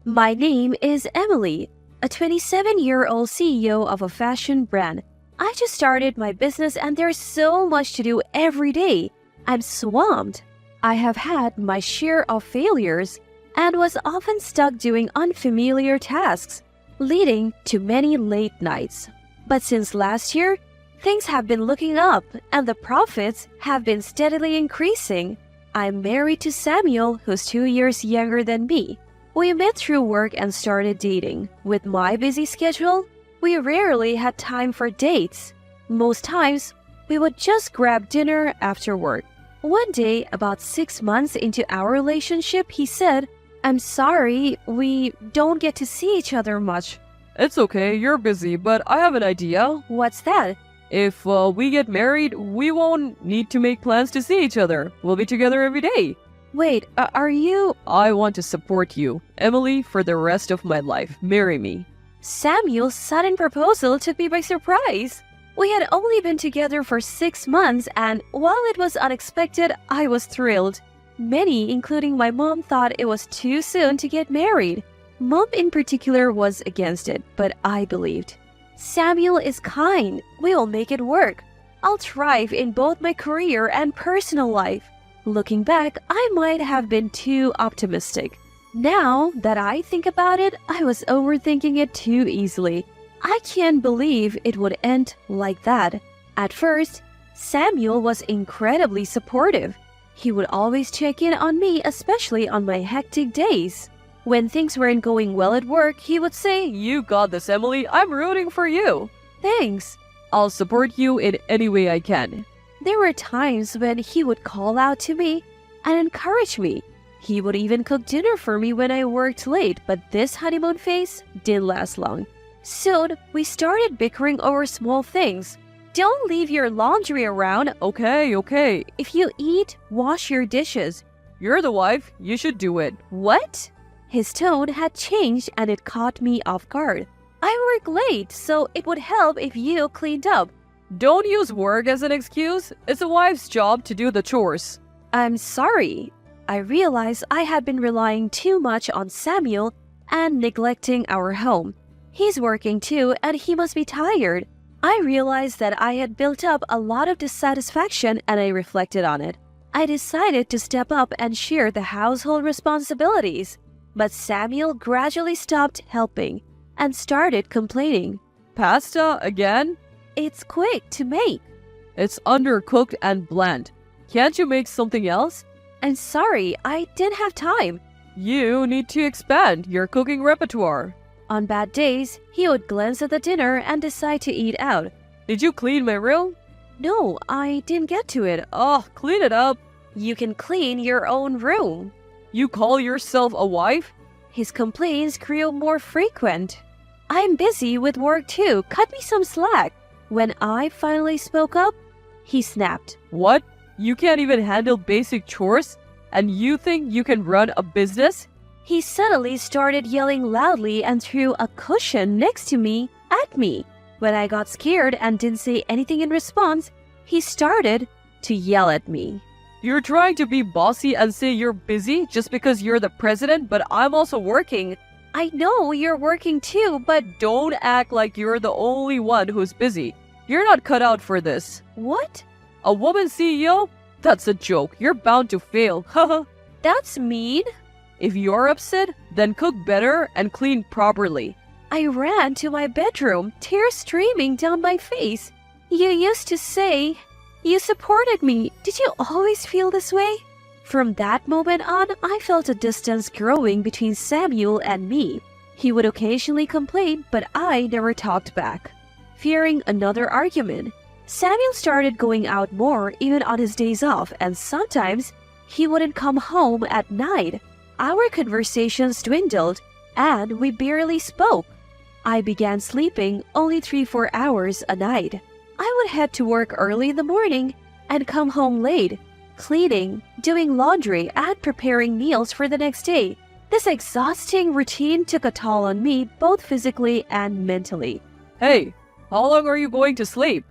My name is Emily, a 27-year-old CEO of a fashion brand. I just started my business and there's so much to do every day. I'm swamped. I have had my share of failures and was often stuck doing unfamiliar tasks, leading to many late nights. But since last year, things have been looking up and the profits have been steadily increasing. I'm married to Samuel, who's 2 years younger than me. We met through work and started dating. With my busy schedule, we rarely had time for dates. Most times, we would just grab dinner after work. One day, about 6 months into our relationship, he said, "I'm sorry, we don't get to see each other much." It's okay, you're busy, but I have an idea. What's that? If we get married, we won't need to make plans to see each other. We'll be together every day. Wait, are you... I want to support you, Emily, for the rest of my life. Marry me. Samuel's sudden proposal took me by surprise. We had only been together for 6 months, and while it was unexpected, I was thrilled. Many, including my mom, thought it was too soon to get married. Mom in particular was against it, but I believed. Samuel is kind. We will make it work. I'll thrive in both my career and personal life. Looking back, I might have been too optimistic. Now that I think about it, I was overthinking it too easily. I can't believe it would end like that. At first, Samuel was incredibly supportive. He would always check in on me, especially on my hectic days. When things weren't going well at work, he would say, You got this, Emily. I'm rooting for you. "Thanks." I'll support you in any way I can. There were times when he would call out to me and encourage me. He would even cook dinner for me when I worked late, but this honeymoon phase didn't last long. Soon, we started bickering over small things. "Don't leave your laundry around. Okay. If you eat, wash your dishes." You're the wife. You should do it. "What?" His tone had changed and it caught me off guard. "I work late, so it would help if you cleaned up." Don't use work as an excuse. It's a wife's job to do the chores. "I'm sorry." I realized I had been relying too much on Samuel and neglecting our home. He's working too, and he must be tired. I realized that I had built up a lot of dissatisfaction and I reflected on it. I decided to step up and share the household responsibilities. But Samuel gradually stopped helping and started complaining. Pasta again? "It's quick to make." It's undercooked and bland. Can't you make something else? "I'm sorry, I didn't have time." You need to expand your cooking repertoire. On bad days, he would glance at the dinner and decide to eat out. Did you clean my room? "No, I didn't get to it." Oh, clean it up. "You can clean your own room." You call yourself a wife? His complaints grew more frequent. "I'm busy with work too. Cut me some slack." When I finally spoke up, he snapped. What? You can't even handle basic chores? And you think you can run a business? He suddenly started yelling loudly and threw a cushion next to me at me. When I got scared and didn't say anything in response, he started to yell at me. You're trying to be bossy and say you're busy just because you're the president, but I'm also working. "I know you're working too, but..." Don't act like you're the only one who's busy. You're not cut out for this. "What?" A woman CEO? That's a joke. You're bound to fail. Haha. "That's mean." If you're upset, then cook better and clean properly. I ran to my bedroom, tears streaming down my face. "You used to say you supported me. Did you always feel this way?" From that moment on, I felt a distance growing between Samuel and me. He would occasionally complain, but I never talked back. Fearing another argument, Samuel started going out more even on his days off, and sometimes he wouldn't come home at night. Our conversations dwindled, and we barely spoke. I began sleeping only 3-4 hours a night. I would head to work early in the morning and come home late, cleaning, doing laundry, and preparing meals for the next day. This exhausting routine took a toll on me both physically and mentally. Hey, how long are you going to sleep?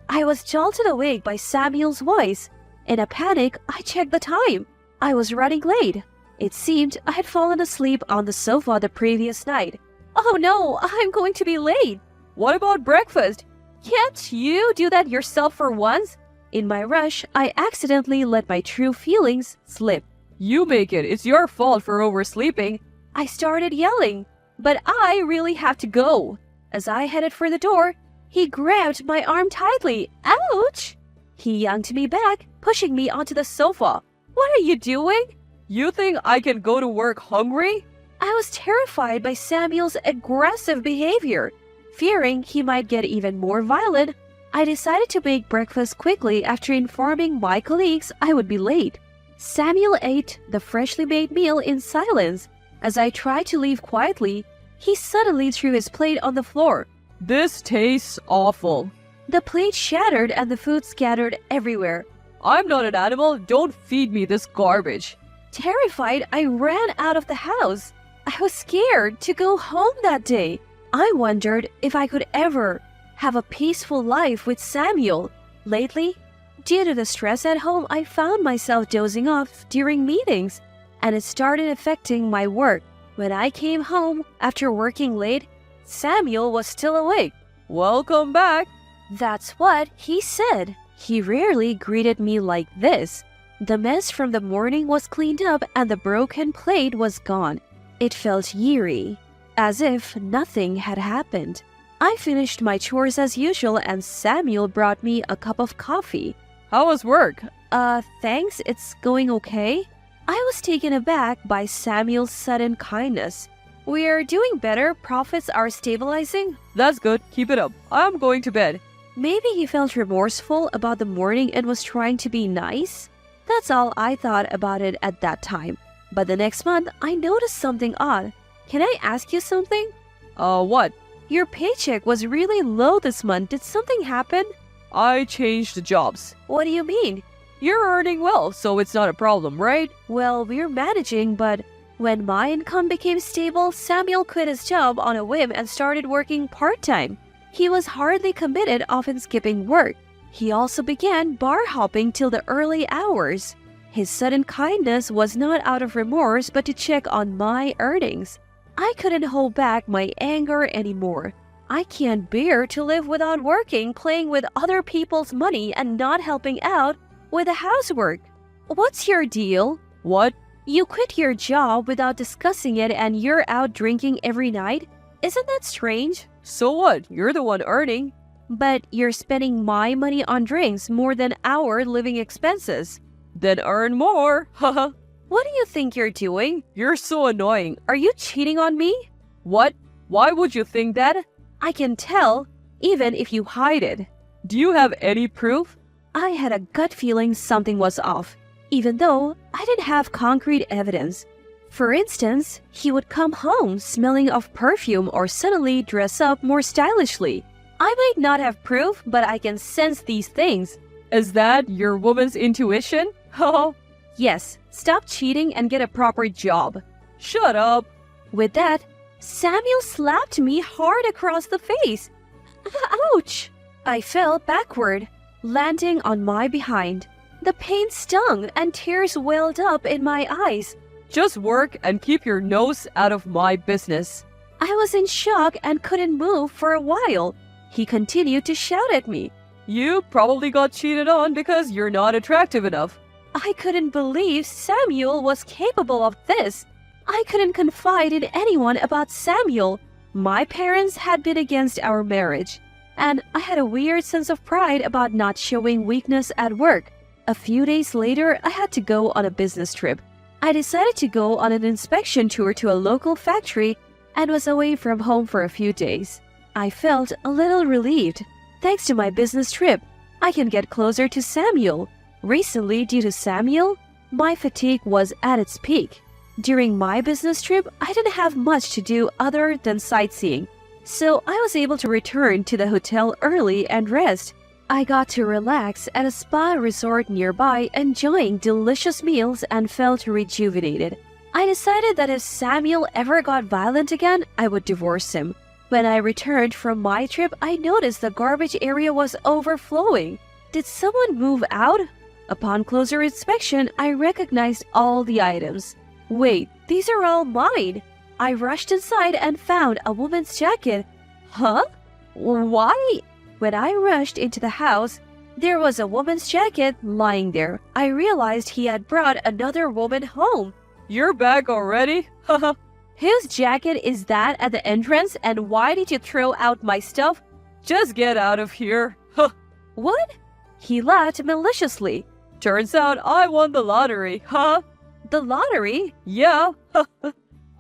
I was jolted awake by Samuel's voice. In a panic, I checked the time. I was running late. It seemed I had fallen asleep on the sofa the previous night. Oh no, I'm going to be late. What about breakfast? Can't you do that yourself for once? In my rush, I accidentally let my true feelings slip. You make it. It's your fault for oversleeping. I started yelling, but I really have to go. As I headed for the door, he grabbed my arm tightly. Ouch! He yanked me back, pushing me onto the sofa. What are you doing? You think I can go to work hungry? I was terrified by Samuel's aggressive behavior. Fearing he might get even more violent, I decided to make breakfast quickly after informing my colleagues I would be late. Samuel ate the freshly made meal in silence. As I tried to leave quietly, he suddenly threw his plate on the floor. This tastes awful. The plate shattered and the food scattered everywhere. I'm not an animal. Don't feed me this garbage. Terrified, I ran out of the house. I was scared to go home that day. I wondered if I could ever have a peaceful life with Samuel. Lately, due to the stress at home, I found myself dozing off during meetings, and it started affecting my work. When I came home after working late, Samuel was still awake. Welcome back. That's what he said. He rarely greeted me like this. The mess from the morning was cleaned up and the broken plate was gone. It felt eerie, as if nothing had happened. I finished my chores as usual and Samuel brought me a cup of coffee. How was work? Thanks, it's going okay. I was taken aback by Samuel's sudden kindness. We're doing better, profits are stabilizing. That's good. Keep it up. I'm going to bed. Maybe he felt remorseful about the morning and was trying to be nice. That's all I thought about it at that time. But the next month, I noticed something odd. Can I ask you something? What? Your paycheck was really low this month. Did something happen? I changed jobs. What do you mean? You're earning well, so it's not a problem, right? Well, we're managing, but when my income became stable, Samuel quit his job on a whim and started working part-time. He was hardly committed, often skipping work. He also began bar hopping till the early hours. His sudden kindness was not out of remorse, but to check on my earnings. I couldn't hold back my anger anymore. I can't bear to live without working, playing with other people's money and not helping out with the housework. What's your deal? What? You quit your job without discussing it and you're out drinking every night? Isn't that strange? So what? You're the one earning. But you're spending my money on drinks more than our living expenses. Then earn more. Haha. What do you think you're doing? You're so annoying. Are you cheating on me? What? Why would you think that? I can tell, even if you hide it. Do you have any proof? I had a gut feeling something was off, even though I didn't have concrete evidence. For instance, he would come home smelling of perfume or suddenly dress up more stylishly. I might not have proof, but I can sense these things. Is that your woman's intuition? Oh. Yes, stop cheating and get a proper job. Shut up. With that, Samuel slapped me hard across the face. Ouch! I fell backward, landing on my behind. The pain stung and tears welled up in my eyes. Just work and keep your nose out of my business. I was in shock and couldn't move for a while. He continued to shout at me. You probably got cheated on because you're not attractive enough. I couldn't believe Samuel was capable of this. I couldn't confide in anyone about Samuel. My parents had been against our marriage, and I had a weird sense of pride about not showing weakness at work. A few days later, I had to go on a business trip. I decided to go on an inspection tour to a local factory and was away from home for a few days. I felt a little relieved. Thanks to my business trip, I can get closer to Samuel. Recently, due to Samuel, my fatigue was at its peak. During my business trip, I didn't have much to do other than sightseeing, so I was able to return to the hotel early and rest. I got to relax at a spa resort nearby, enjoying delicious meals and felt rejuvenated. I decided that if Samuel ever got violent again, I would divorce him. When I returned from my trip, I noticed the garbage area was overflowing. Did someone move out? Upon closer inspection, I recognized all the items. Wait, these are all mine. I rushed inside and found a woman's jacket. Huh? Why? When I rushed into the house, there was a woman's jacket lying there. I realized he had brought another woman home. You're back already? Haha. Whose jacket is that at the entrance, and why did you throw out my stuff? Just get out of here. Huh. What? He laughed maliciously. Turns out I won the lottery, huh? The lottery? Yeah.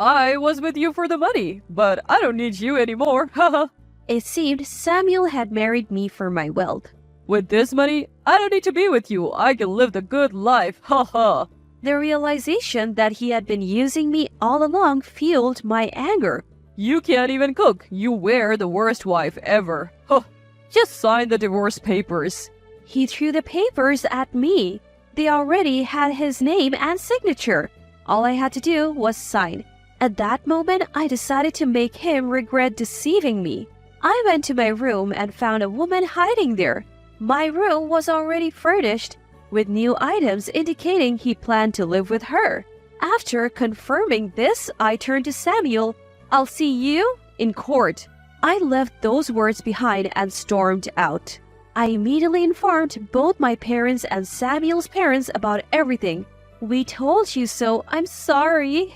I was with you for the money, but I don't need you anymore. Haha. It seemed Samuel had married me for my wealth. With this money, I don't need to be with you. I can live the good life. Haha. The realization that he had been using me all along fueled my anger. You can't even cook. You were the worst wife ever. Huh. Just sign the divorce papers. He threw the papers at me. They already had his name and signature. All I had to do was sign. At that moment, I decided to make him regret deceiving me. I went to my room and found a woman hiding there. My room was already furnished with new items indicating he planned to live with her. After confirming this, I turned to Samuel. I'll see you in court. I left those words behind and stormed out. I immediately informed both my parents and Samuel's parents about everything. We told you so. I'm sorry.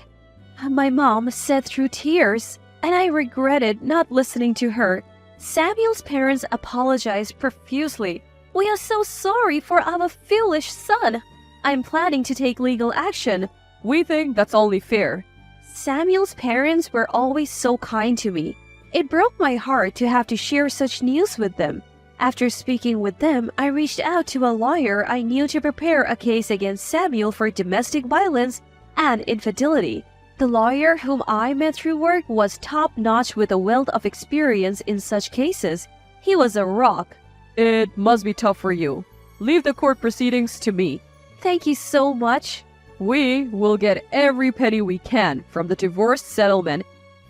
My mom said through tears, and I regretted not listening to her. Samuel's parents apologized profusely. We are so sorry for our foolish son. I'm planning to take legal action. We think that's only fair. Samuel's parents were always so kind to me. It broke my heart to have to share such news with them. After speaking with them, I reached out to a lawyer I knew to prepare a case against Samuel for domestic violence and infidelity. The lawyer whom I met through work was top-notch with a wealth of experience in such cases. He was a rock. It must be tough for you. Leave the court proceedings to me. Thank you so much. We will get every penny we can from the divorce settlement.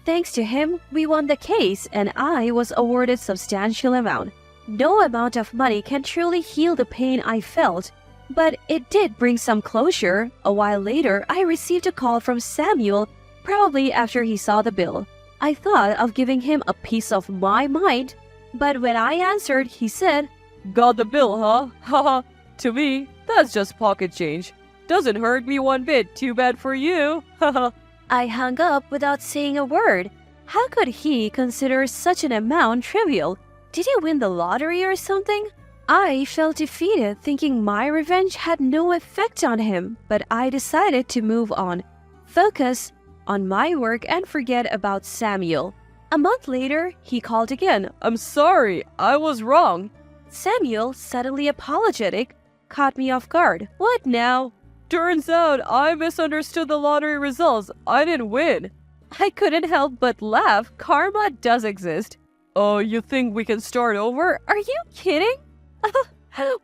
Thanks to him, we won the case and I was awarded substantial amount. No amount of money can truly heal the pain I felt, but it did bring some closure. A while later, I received a call from Samuel, probably after he saw the bill. I thought of giving him a piece of my mind, but when I answered, he said, Got the bill, huh? Haha. To me, that's just pocket change. Doesn't hurt me one bit. Too bad for you. Haha. I hung up without saying a word. How could he consider such an amount trivial? Did he win the lottery or something? I felt defeated, thinking my revenge had no effect on him, but I decided to move on, focus on my work and forget about Samuel. A month later, he called again. I'm sorry, I was wrong. Samuel, suddenly apologetic, caught me off guard. What now? Turns out I misunderstood the lottery results. I didn't win. I couldn't help but laugh. Karma does exist. Oh, you think we can start over? Are you kidding?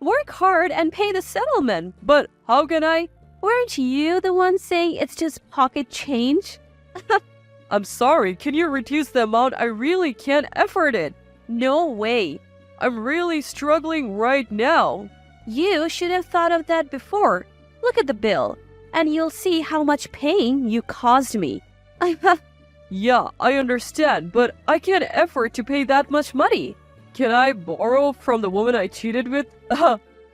Work hard and pay the settlement. But how can I? Weren't you the one saying it's just pocket change? I'm sorry, can you reduce the amount? I really can't afford it. No way. I'm really struggling right now. You should have thought of that before. Look at the bill, and you'll see how much pain you caused me. Yeah, I understand, but I can't afford to pay that much money. Can I borrow from the woman I cheated with?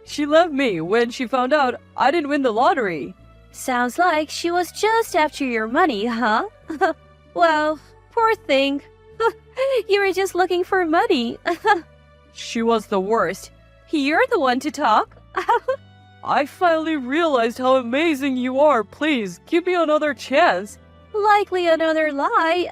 She left me when she found out I didn't win the lottery. Sounds like she was just after your money, huh? Well, poor thing. You were just looking for money. She was the worst. You're the one to talk. I finally realized how amazing you are. Please, give me another chance. Likely another lie.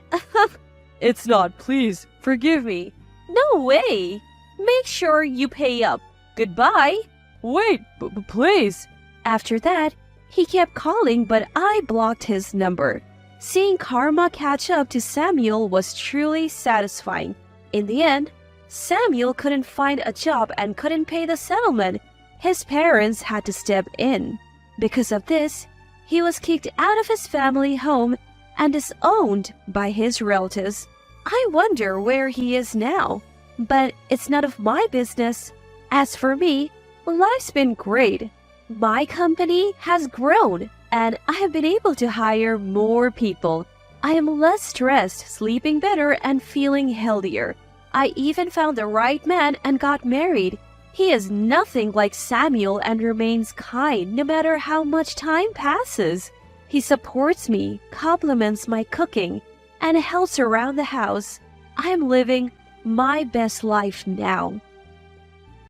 It's not. Please, forgive me. No way. Make sure you pay up. Goodbye. Wait, please. After that, he kept calling, but I blocked his number. Seeing karma catch up to Samuel was truly satisfying. In the end, Samuel couldn't find a job and couldn't pay the settlement. His parents had to step in. Because of this, he was kicked out of his family home and disowned by his relatives. I wonder where he is now, but it's none of my business. As for me, life's been great. My company has grown. and I have been able to hire more people. I am less stressed, sleeping better, and feeling healthier. I even found the right man and got married. He is nothing like Samuel and remains kind no matter how much time passes. He supports me, compliments my cooking, and helps around the house. I am living my best life now.